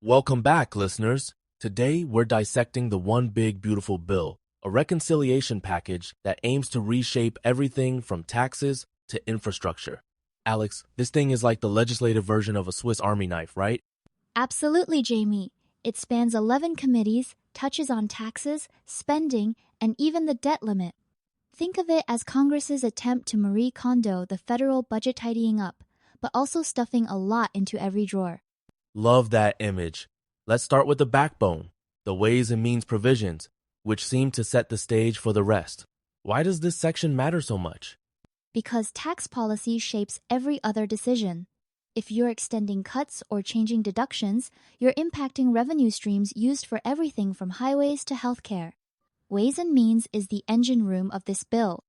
Welcome back, listeners. Today, we're dissecting the One Big Beautiful Bill, a reconciliation package that aims to reshape everything from taxes to infrastructure. Alex, this thing is like the legislative version of a Swiss Army knife, right? Absolutely, Jamie. It spans 11 committees, touches on taxes, spending, and even the debt limit. Think of it as Congress's attempt to Marie Kondo the federal budget tidying up, but also stuffing a lot into every drawer. Love that image. Let's start with the backbone, the Ways and Means provisions, which seem to set the stage for the rest. Why does this section matter so much? Because tax policy shapes every other decision. If you're extending cuts or changing deductions, you're impacting revenue streams used for everything from highways to healthcare. Ways and Means is the engine room of this bill.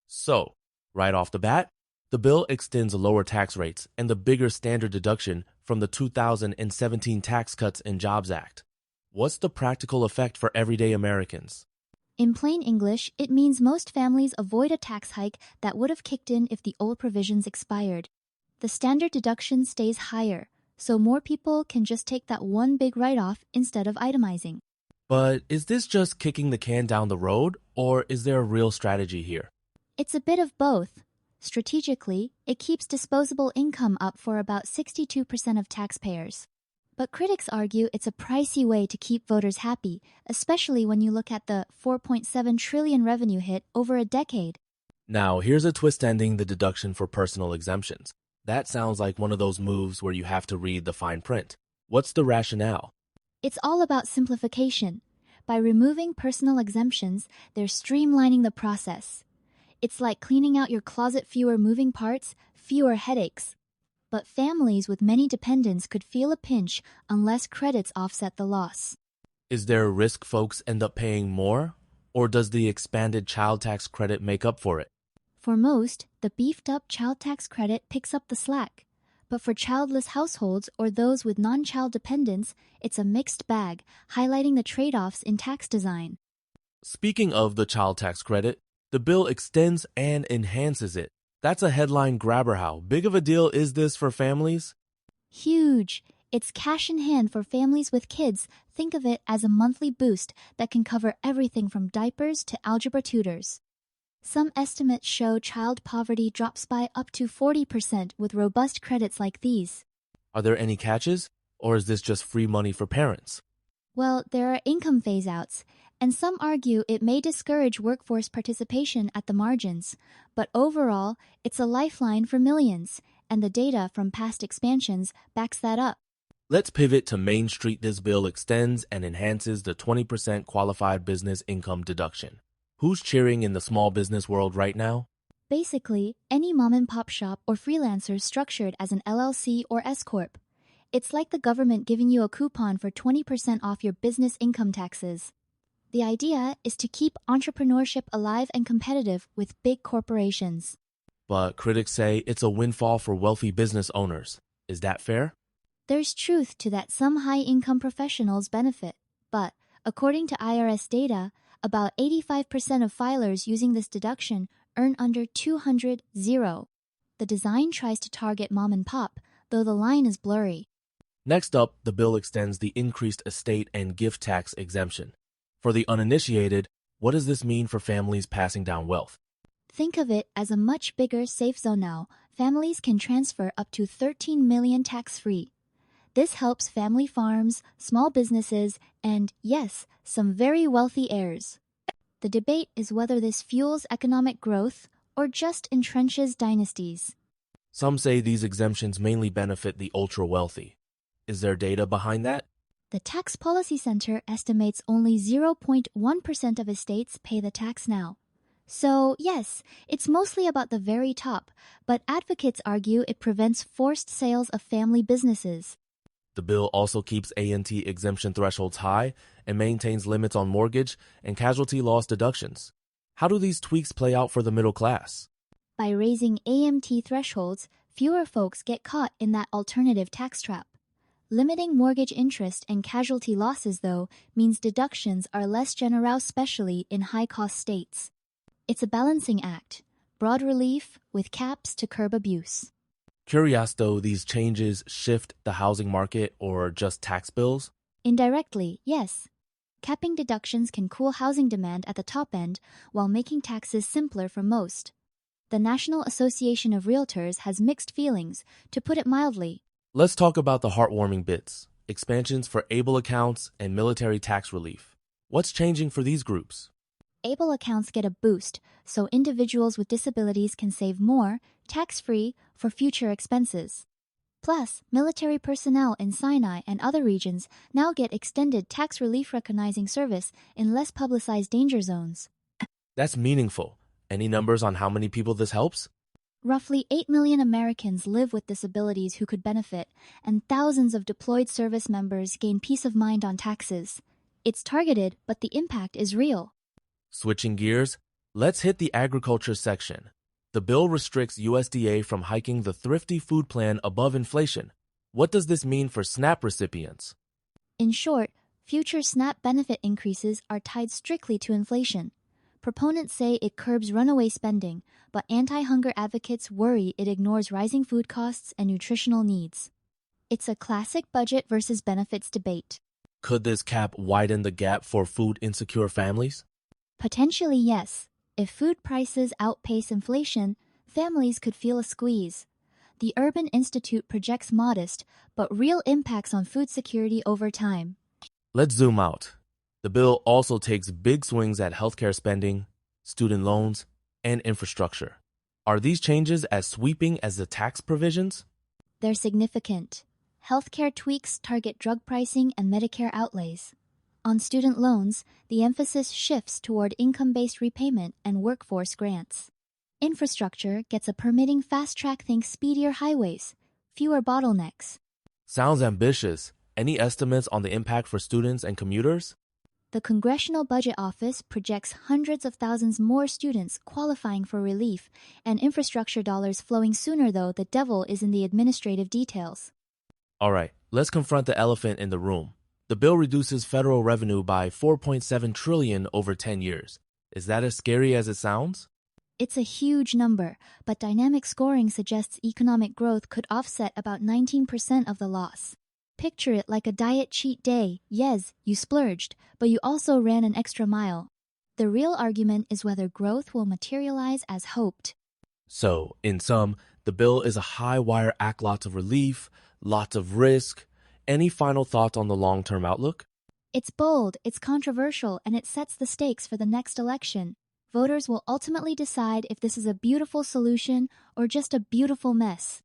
So, right off the bat, the bill extends lower tax rates and the bigger standard deduction from the 2017 Tax Cuts and Jobs Act. What's the practical effect for everyday Americans? In plain English, it means most families avoid a tax hike that would have kicked in if the old provisions expired. The standard deduction stays higher, so more people can just take that one big write-off instead of itemizing. But is this just kicking the can down the road, or is there a real strategy here? It's a bit of both. Strategically, it keeps disposable income up for about 62% of taxpayers. But critics argue it's a pricey way to keep voters happy, especially when you look at the $4.7 trillion revenue hit over a decade. Now, here's a twist ending the deduction for personal exemptions. That sounds like one of those moves where you have to read the fine print. What's the rationale? It's all about simplification. By removing personal exemptions, they're streamlining the process. It's like cleaning out your closet, fewer moving parts, fewer headaches. But families with many dependents could feel a pinch unless credits offset the loss. Is there a risk folks end up paying more? Or does the expanded child tax credit make up for it? For most, the beefed-up child tax credit picks up the slack. But for childless households or those with non-child dependents, it's a mixed bag, highlighting the trade-offs in tax design. Speaking of the child tax credit, the bill extends and enhances it. That's a headline grabber. How big of a deal is this for families? Huge! It's cash in hand for families with kids. Think of it as a monthly boost that can cover everything from diapers to algebra tutors. Some estimates show child poverty drops by up to 40% with robust credits like these. Are there any catches? Or is this just free money for parents? Well, there are income phase-outs, and some argue it may discourage workforce participation at the margins. But overall, it's a lifeline for millions, and the data from past expansions backs that up. Let's pivot to Main Street. This bill extends and enhances the 20% qualified business income deduction. Who's cheering in the small business world right now? Basically, any mom-and-pop shop or freelancer structured as an LLC or S-Corp. It's like the government giving you a coupon for 20% off your business income taxes. The idea is to keep entrepreneurship alive and competitive with big corporations. But critics say it's a windfall for wealthy business owners. Is that fair? There's truth to that some high-income professionals benefit, but according to IRS data, about 85% of filers using this deduction earn under $200,000. The design tries to target mom and pop, though the line is blurry. Next up, the bill extends the increased estate and gift tax exemption. For the uninitiated, what does this mean for families passing down wealth? Think of it as a much bigger safe zone now. Families can transfer up to $13 million tax-free. This helps family farms, small businesses, and, yes, some very wealthy heirs. The debate is whether this fuels economic growth or just entrenches dynasties. Some say these exemptions mainly benefit the ultra-wealthy. Is there data behind that? The Tax Policy Center estimates only 0.1% of estates pay the tax now. So, yes, it's mostly about the very top, but advocates argue it prevents forced sales of family businesses. The bill also keeps A&T exemption thresholds high and maintains limits on mortgage and casualty loss deductions. How do these tweaks play out for the middle class? By raising AMT thresholds, fewer folks get caught in that alternative tax trap. Limiting mortgage interest and casualty losses, though, means deductions are less generous, especially in high-cost states. It's a balancing act, broad relief with caps to curb abuse. Curious though these changes shift the housing market or just tax bills? Indirectly, yes. Capping deductions can cool housing demand at the top end while making taxes simpler for most. The National Association of Realtors has mixed feelings, to put it mildly. Let's talk about the heartwarming bits, expansions for ABLE accounts and military tax relief. What's changing for these groups? ABLE accounts get a boost, so individuals with disabilities can save more, tax-free, for future expenses. Plus, military personnel in Sinai and other regions now get extended tax relief recognizing service in less publicized danger zones. That's meaningful. Any numbers on how many people this helps? Roughly 8 million Americans live with disabilities who could benefit, and thousands of deployed service members gain peace of mind on taxes. It's targeted, but the impact is real. Switching gears, let's hit the agriculture section. The bill restricts USDA from hiking the Thrifty Food Plan above inflation. What does this mean for SNAP recipients? In short, future SNAP benefit increases are tied strictly to inflation. Proponents say it curbs runaway spending, but anti-hunger advocates worry it ignores rising food costs and nutritional needs. It's a classic budget versus benefits debate. Could this cap widen the gap for food-insecure families? Potentially, yes. If food prices outpace inflation, families could feel a squeeze. The Urban Institute projects modest, but real impacts on food security over time. Let's zoom out. The bill also takes big swings at healthcare spending, student loans, and infrastructure. Are these changes as sweeping as the tax provisions? They're significant. Healthcare tweaks target drug pricing and Medicare outlays. On student loans, the emphasis shifts toward income-based repayment and workforce grants. Infrastructure gets a permitting fast-track think speedier highways, fewer bottlenecks. Sounds ambitious. Any estimates on the impact for students and commuters? The Congressional Budget Office projects hundreds of thousands more students qualifying for relief, and infrastructure dollars flowing sooner, though the devil is in the administrative details. All right, let's confront the elephant in the room. The bill reduces federal revenue by $4.7 trillion over 10 years. Is that as scary as it sounds? It's a huge number, but dynamic scoring suggests economic growth could offset about 19% of the loss. Picture it like a diet cheat day. Yes, you splurged, but you also ran an extra mile. The real argument is whether growth will materialize as hoped. So, in sum, the bill is a high-wire act, lots of relief, lots of risk. Any final thoughts on the long-term outlook? It's bold, it's controversial, and it sets the stakes for the next election. Voters will ultimately decide if this is a beautiful solution or just a beautiful mess.